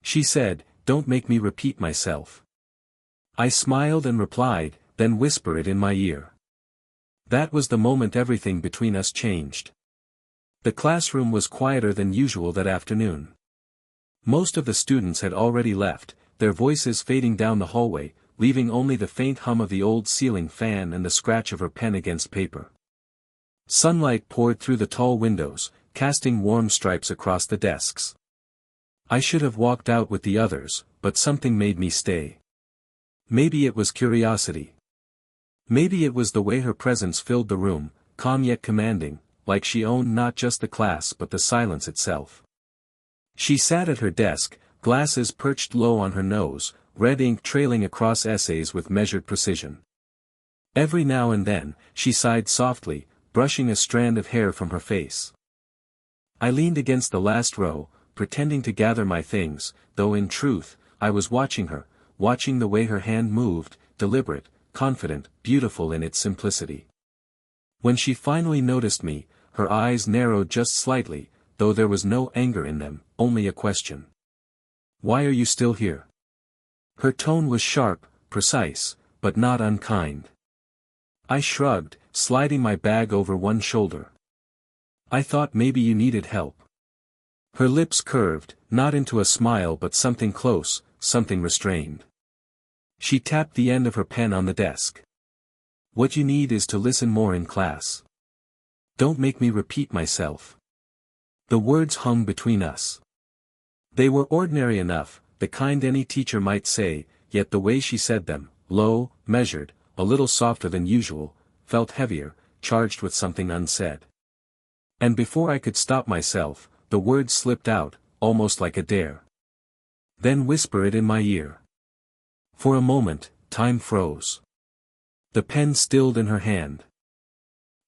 She said, "Don't make me repeat myself." I smiled and replied, "Then whisper it in my ear." That was the moment everything between us changed. The classroom was quieter than usual that afternoon. Most of the students had already left, their voices fading down the hallway, leaving only the faint hum of the old ceiling fan and the scratch of her pen against paper. Sunlight poured through the tall windows, casting warm stripes across the desks. I should have walked out with the others, but something made me stay. Maybe it was curiosity. Maybe it was the way her presence filled the room, calm yet commanding, like she owned not just the class but the silence itself. She sat at her desk, glasses perched low on her nose, red ink trailing across essays with measured precision. Every now and then, she sighed softly, brushing a strand of hair from her face. I leaned against the last row, pretending to gather my things, though in truth, I was watching her, watching the way her hand moved, deliberate, confident, beautiful in its simplicity. When she finally noticed me, her eyes narrowed just slightly, though there was no anger in them, only a question. "Why are you still here?" Her tone was sharp, precise, but not unkind. I shrugged, sliding my bag over one shoulder. "I thought maybe you needed help." Her lips curved, not into a smile but something close, something restrained. She tapped the end of her pen on the desk. "What you need is to listen more in class. Don't make me repeat myself." The words hung between us. They were ordinary enough, the kind any teacher might say, yet the way she said them, low, measured, a little softer than usual, felt heavier, charged with something unsaid. And before I could stop myself, the words slipped out, almost like a dare. "Then whisper it in my ear." For a moment, time froze. The pen stilled in her hand.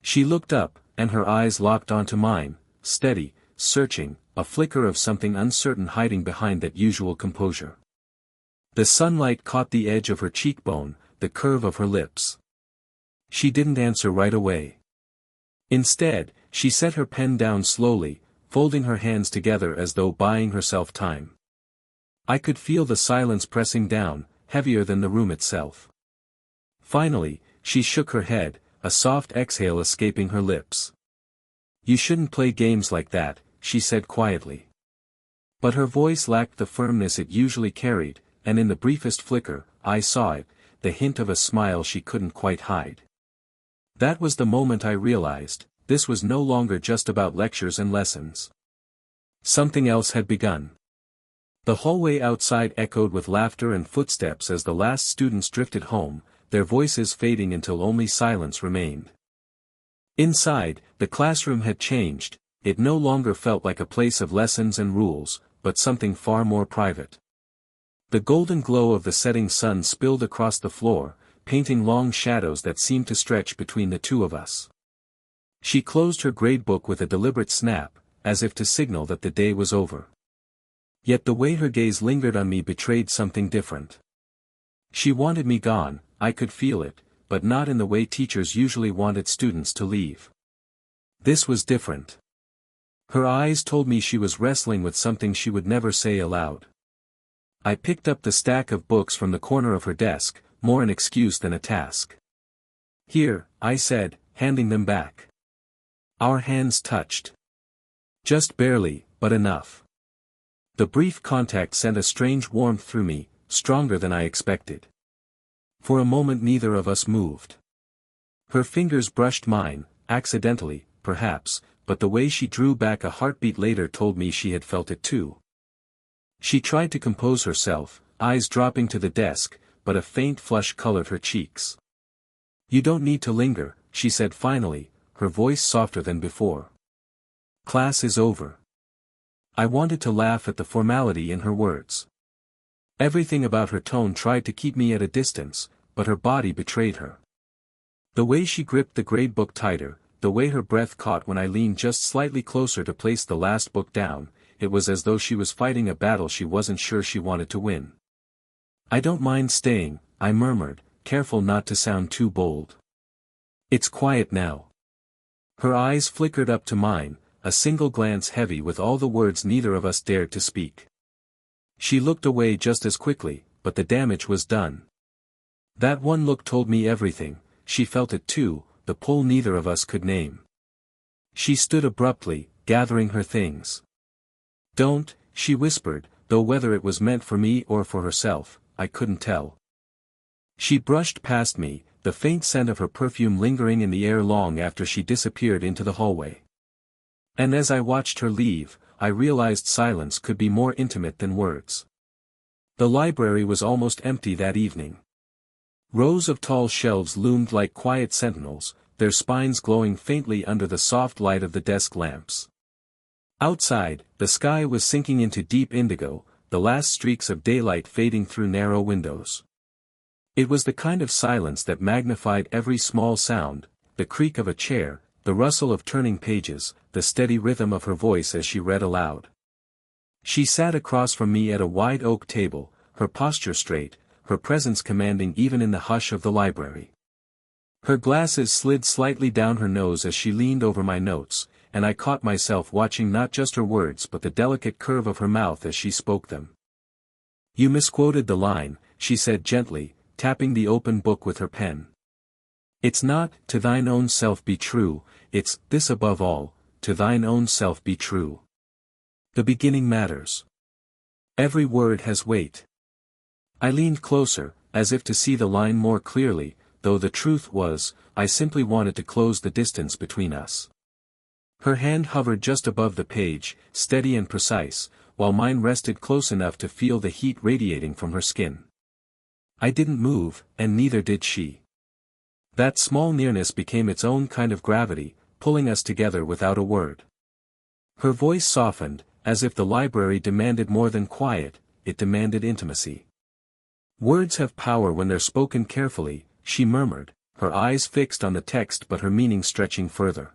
She looked up, and her eyes locked onto mine, steady, searching, a flicker of something uncertain hiding behind that usual composure. The sunlight caught the edge of her cheekbone, the curve of her lips. She didn't answer right away. Instead, she set her pen down slowly, folding her hands together as though buying herself time. I could feel the silence pressing down, heavier than the room itself. Finally, she shook her head, a soft exhale escaping her lips. "You shouldn't play games like that," she said quietly. But her voice lacked the firmness it usually carried, and in the briefest flicker, I saw it, the hint of a smile she couldn't quite hide. That was the moment I realized, this was no longer just about lectures and lessons. Something else had begun. The hallway outside echoed with laughter and footsteps as the last students drifted home, their voices fading until only silence remained. Inside, the classroom had changed, it no longer felt like a place of lessons and rules, but something far more private. The golden glow of the setting sun spilled across the floor, painting long shadows that seemed to stretch between the two of us. She closed her gradebook with a deliberate snap, as if to signal that the day was over. Yet the way her gaze lingered on me betrayed something different. She wanted me gone, I could feel it, but not in the way teachers usually wanted students to leave. This was different. Her eyes told me she was wrestling with something she would never say aloud. I picked up the stack of books from the corner of her desk, more an excuse than a task. "Here," I said, handing them back. Our hands touched. Just barely, but enough. The brief contact sent a strange warmth through me, stronger than I expected. For a moment neither of us moved. Her fingers brushed mine, accidentally, perhaps, but the way she drew back a heartbeat later told me she had felt it too. She tried to compose herself, eyes dropping to the desk, but a faint flush colored her cheeks. "You don't need to linger," she said finally, her voice softer than before. "Class is over." I wanted to laugh at the formality in her words. Everything about her tone tried to keep me at a distance, but her body betrayed her. The way she gripped the gradebook tighter, the way her breath caught when I leaned just slightly closer to place the last book down, it was as though she was fighting a battle she wasn't sure she wanted to win. "I don't mind staying," I murmured, careful not to sound too bold. "It's quiet now." Her eyes flickered up to mine, a single glance heavy with all the words neither of us dared to speak. She looked away just as quickly, but the damage was done. That one look told me everything. She felt it too, the pull neither of us could name. She stood abruptly, gathering her things. "Don't," she whispered, though whether it was meant for me or for herself, I couldn't tell. She brushed past me, the faint scent of her perfume lingering in the air long after she disappeared into the hallway. And as I watched her leave, I realized silence could be more intimate than words. The library was almost empty that evening. Rows of tall shelves loomed like quiet sentinels, their spines glowing faintly under the soft light of the desk lamps. Outside, the sky was sinking into deep indigo, the last streaks of daylight fading through narrow windows. It was the kind of silence that magnified every small sound, the creak of a chair, the rustle of turning pages, the steady rhythm of her voice as she read aloud. She sat across from me at a wide oak table, her posture straight, her presence commanding even in the hush of the library. Her glasses slid slightly down her nose as she leaned over my notes, and I caught myself watching not just her words but the delicate curve of her mouth as she spoke them. "You misquoted the line," she said gently, tapping the open book with her pen. "It's not, 'To thine own self be true,' it's, 'This above all, to thine own self be true.' The beginning matters. Every word has weight." I leaned closer, as if to see the line more clearly, though the truth was, I simply wanted to close the distance between us. Her hand hovered just above the page, steady and precise, while mine rested close enough to feel the heat radiating from her skin. I didn't move, and neither did she. That small nearness became its own kind of gravity, pulling us together without a word. Her voice softened, as if the library demanded more than quiet, it demanded intimacy. "Words have power when they're spoken carefully," she murmured, her eyes fixed on the text but her meaning stretching further.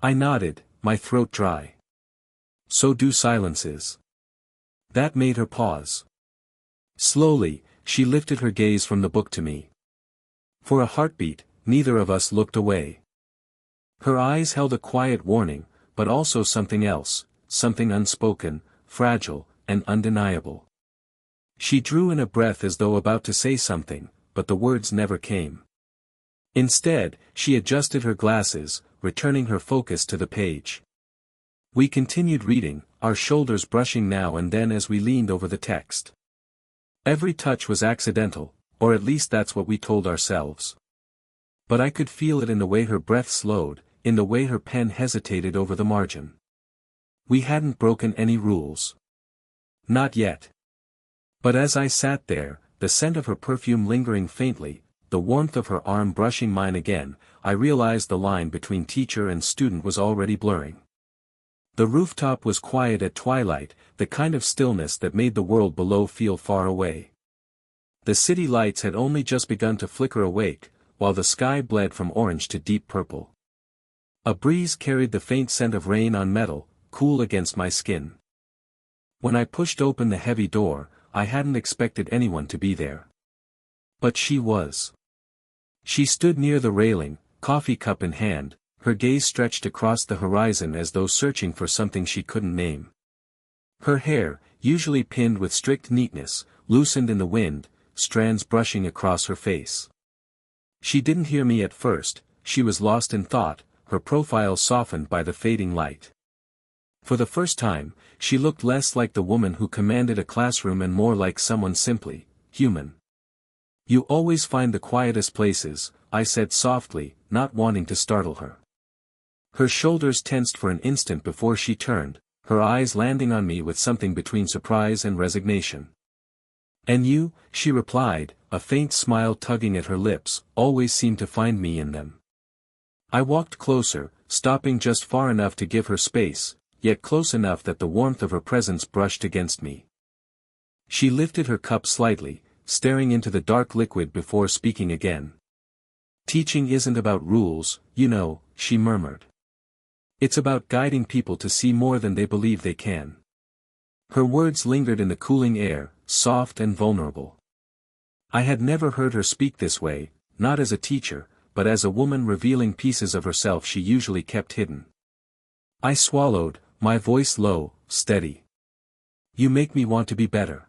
I nodded, my throat dry. "So do silences." That made her pause. Slowly, she lifted her gaze from the book to me. For a heartbeat, neither of us looked away. Her eyes held a quiet warning, but also something else, something unspoken, fragile, and undeniable. She drew in a breath as though about to say something, but the words never came. Instead, she adjusted her glasses, returning her focus to the page. We continued reading, our shoulders brushing now and then as we leaned over the text. Every touch was accidental, or at least that's what we told ourselves. But I could feel it in the way her breath slowed, in the way her pen hesitated over the margin. We hadn't broken any rules. Not yet. But as I sat there, the scent of her perfume lingering faintly, the warmth of her arm brushing mine again, I realized the line between teacher and student was already blurring. The rooftop was quiet at twilight, the kind of stillness that made the world below feel far away. The city lights had only just begun to flicker awake, while the sky bled from orange to deep purple. A breeze carried the faint scent of rain on metal, cool against my skin. When I pushed open the heavy door, I hadn't expected anyone to be there. But she was. She stood near the railing, coffee cup in hand, her gaze stretched across the horizon as though searching for something she couldn't name. Her hair, usually pinned with strict neatness, loosened in the wind, strands brushing across her face. She didn't hear me at first, she was lost in thought, her profile softened by the fading light. For the first time, she looked less like the woman who commanded a classroom and more like someone simply human. "You always find the quietest places," I said softly, not wanting to startle her. Her shoulders tensed for an instant before she turned, her eyes landing on me with something between surprise and resignation. "And you," she replied, a faint smile tugging at her lips, "always seem to find me in them." I walked closer, stopping just far enough to give her space, yet close enough that the warmth of her presence brushed against me. She lifted her cup slightly, staring into the dark liquid before speaking again. "Teaching isn't about rules, you know," she murmured. "It's about guiding people to see more than they believe they can." Her words lingered in the cooling air, soft and vulnerable. I had never heard her speak this way, not as a teacher, but as a woman revealing pieces of herself she usually kept hidden. I swallowed, my voice low, steady. You make me want to be better.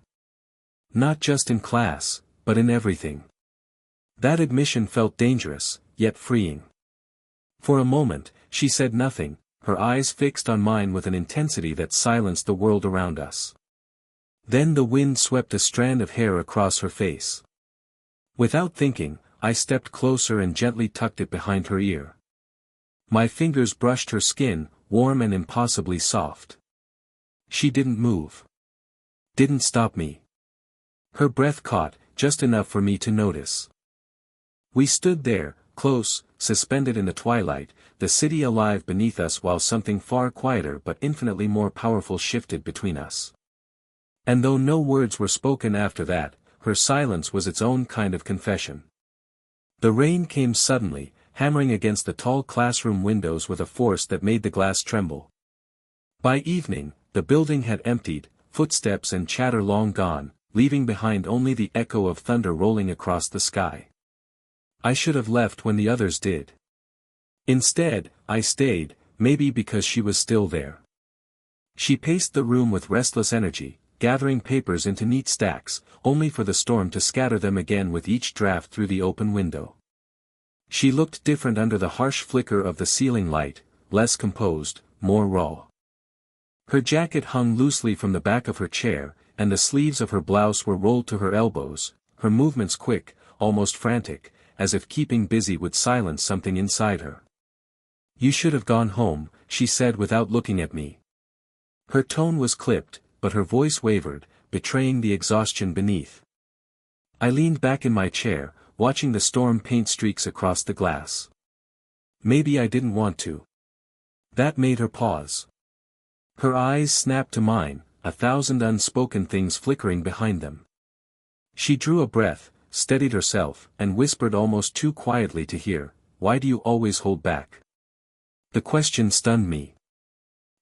Not just in class, but in everything. That admission felt dangerous, yet freeing. For a moment, she said nothing, her eyes fixed on mine with an intensity that silenced the world around us. Then the wind swept a strand of hair across her face. Without thinking, I stepped closer and gently tucked it behind her ear. My fingers brushed her skin, warm and impossibly soft. She didn't move. Didn't stop me. Her breath caught, just enough for me to notice. We stood there, close, suspended in the twilight, the city alive beneath us while something far quieter but infinitely more powerful shifted between us. And though no words were spoken after that, her silence was its own kind of confession. The rain came suddenly, hammering against the tall classroom windows with a force that made the glass tremble. By evening, the building had emptied, footsteps and chatter long gone, leaving behind only the echo of thunder rolling across the sky. I should have left when the others did. Instead, I stayed, maybe because she was still there. She paced the room with restless energy, gathering papers into neat stacks, only for the storm to scatter them again with each draft through the open window. She looked different under the harsh flicker of the ceiling light, less composed, more raw. Her jacket hung loosely from the back of her chair, and the sleeves of her blouse were rolled to her elbows, her movements quick, almost frantic, as if keeping busy would silence something inside her. "You should have gone home," she said without looking at me. Her tone was clipped, but her voice wavered, betraying the exhaustion beneath. I leaned back in my chair, watching the storm paint streaks across the glass. Maybe I didn't want to. That made her pause. Her eyes snapped to mine, 1,000 unspoken things flickering behind them. She drew a breath, steadied herself, and whispered almost too quietly to hear, "Why do you always hold back?" The question stunned me.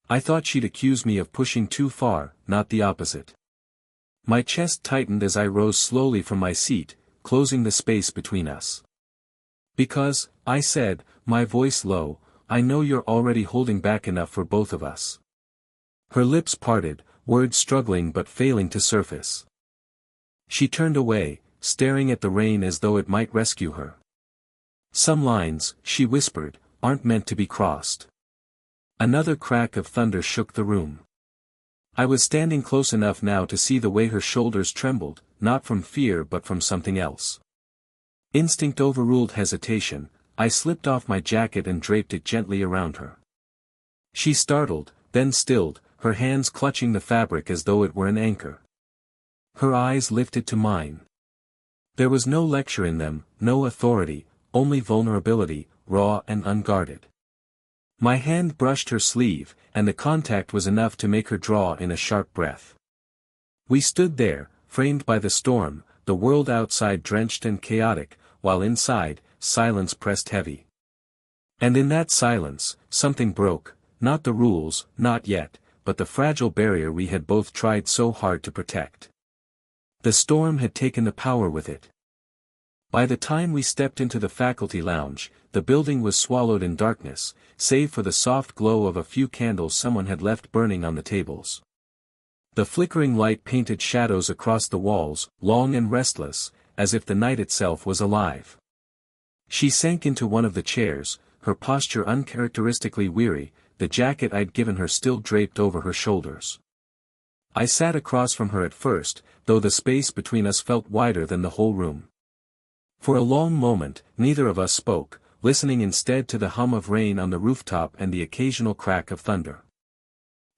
I thought she'd accuse me of pushing too far, not the opposite. My chest tightened as I rose slowly from my seat, closing the space between us. "Because," I said, my voice low, "I know you're already holding back enough for both of us." Her lips parted, words struggling but failing to surface. She turned away, staring at the rain as though it might rescue her. "Some lines," she whispered, "aren't meant to be crossed." Another crack of thunder shook the room. I was standing close enough now to see the way her shoulders trembled, not from fear but from something else. Instinct overruled hesitation. I slipped off my jacket and draped it gently around her. She startled, then stilled, her hands clutching the fabric as though it were an anchor. Her eyes lifted to mine. There was no lecture in them, no authority, only vulnerability, raw and unguarded. My hand brushed her sleeve, and the contact was enough to make her draw in a sharp breath. We stood there, framed by the storm, the world outside drenched and chaotic, while inside, silence pressed heavy. And in that silence, something broke, not the rules, not yet, but the fragile barrier we had both tried so hard to protect. The storm had taken the power with it. By the time we stepped into the faculty lounge, the building was swallowed in darkness, save for the soft glow of a few candles someone had left burning on the tables. The flickering light painted shadows across the walls, long and restless, as if the night itself was alive. She sank into one of the chairs, her posture uncharacteristically weary, the jacket I'd given her still draped over her shoulders. I sat across from her at first, though the space between us felt wider than the whole room. For a long moment, neither of us spoke, listening instead to the hum of rain on the rooftop and the occasional crack of thunder.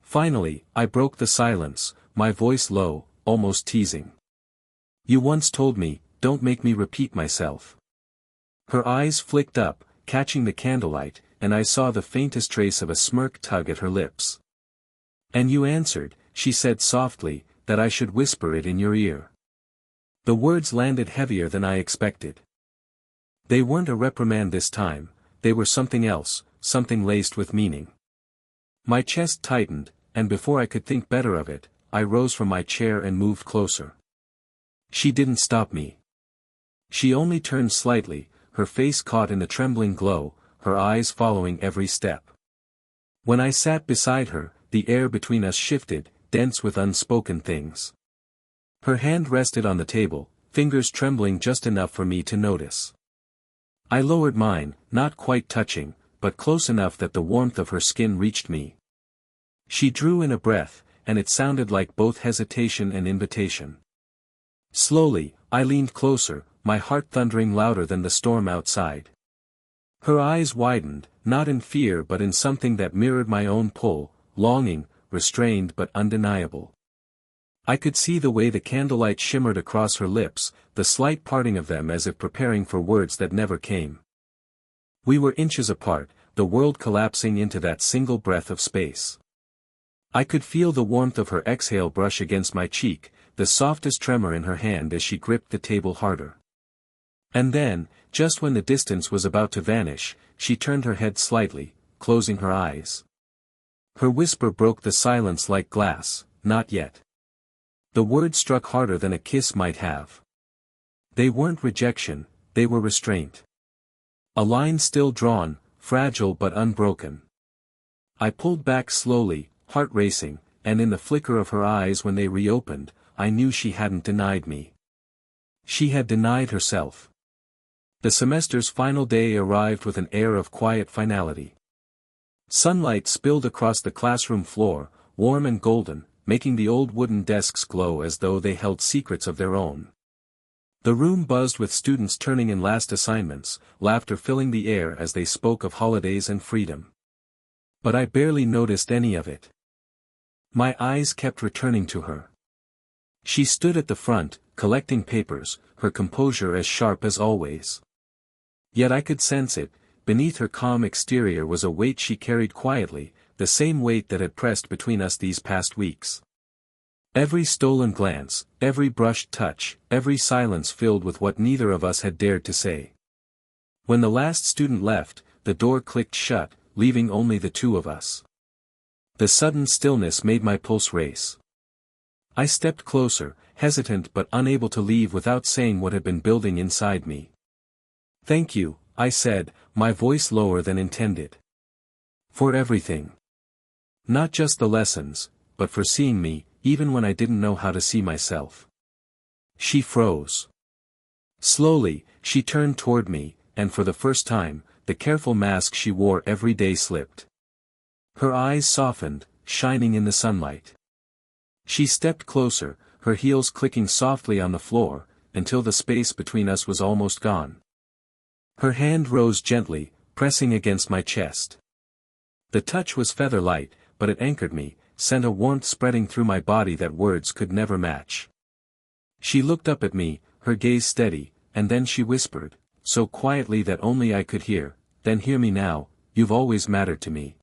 Finally, I broke the silence, my voice low, almost teasing. "You once told me, don't make me repeat myself." Her eyes flicked up, catching the candlelight, and I saw the faintest trace of a smirk tug at her lips. "And you answered," she said softly, "that I should whisper it in your ear." The words landed heavier than I expected. They weren't a reprimand this time, they were something else, something laced with meaning. My chest tightened, and before I could think better of it, I rose from my chair and moved closer. She didn't stop me. She only turned slightly, her face caught in the trembling glow, her eyes following every step. When I sat beside her, the air between us shifted, dense with unspoken things. Her hand rested on the table, fingers trembling just enough for me to notice. I lowered mine, not quite touching, but close enough that the warmth of her skin reached me. She drew in a breath, and it sounded like both hesitation and invitation. Slowly, I leaned closer, my heart thundering louder than the storm outside. Her eyes widened, not in fear but in something that mirrored my own pull, longing, restrained but undeniable. I could see the way the candlelight shimmered across her lips, the slight parting of them as if preparing for words that never came. We were inches apart, the world collapsing into that single breath of space. I could feel the warmth of her exhale brush against my cheek, the softest tremor in her hand as she gripped the table harder. And then, just when the distance was about to vanish, she turned her head slightly, closing her eyes. Her whisper broke the silence like glass, "Not yet." The words struck harder than a kiss might have. They weren't rejection, they were restraint. A line still drawn, fragile but unbroken. I pulled back slowly, heart racing, and in the flicker of her eyes when they reopened, I knew she hadn't denied me. She had denied herself. The semester's final day arrived with an air of quiet finality. Sunlight spilled across the classroom floor, warm and golden, making the old wooden desks glow as though they held secrets of their own. The room buzzed with students turning in last assignments, laughter filling the air as they spoke of holidays and freedom. But I barely noticed any of it. My eyes kept returning to her. She stood at the front, collecting papers, her composure as sharp as always. Yet I could sense it, beneath her calm exterior was a weight she carried quietly, the same weight that had pressed between us these past weeks. Every stolen glance, every brushed touch, every silence filled with what neither of us had dared to say. When the last student left, the door clicked shut, leaving only the two of us. The sudden stillness made my pulse race. I stepped closer, hesitant but unable to leave without saying what had been building inside me. "Thank you," I said, my voice lower than intended. "For everything. Not just the lessons, but for seeing me, even when I didn't know how to see myself." She froze. Slowly, she turned toward me, and for the first time, the careful mask she wore every day slipped. Her eyes softened, shining in the sunlight. She stepped closer, her heels clicking softly on the floor, until the space between us was almost gone. Her hand rose gently, pressing against my chest. The touch was feather-light, but it anchored me, sent a warmth spreading through my body that words could never match. She looked up at me, her gaze steady, and then she whispered, so quietly that only I could hear, "Then hear me now, you've always mattered to me."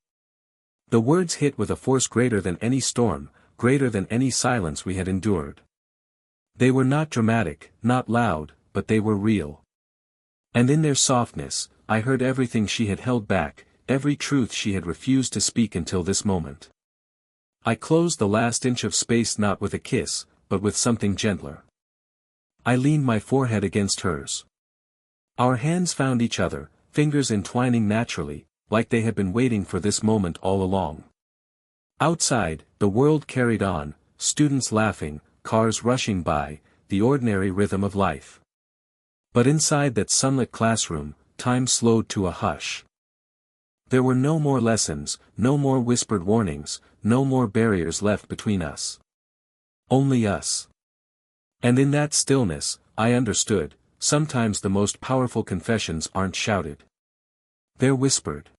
The words hit with a force greater than any storm, greater than any silence we had endured. They were not dramatic, not loud, but they were real. And in their softness, I heard everything she had held back, every truth she had refused to speak until this moment. I closed the last inch of space not with a kiss, but with something gentler. I leaned my forehead against hers. Our hands found each other, fingers entwining naturally, like they had been waiting for this moment all along. Outside, the world carried on, students laughing, cars rushing by, the ordinary rhythm of life. But inside that sunlit classroom, time slowed to a hush. There were no more lessons, no more whispered warnings, no more barriers left between us. Only us. And in that stillness, I understood, sometimes the most powerful confessions aren't shouted. They're whispered.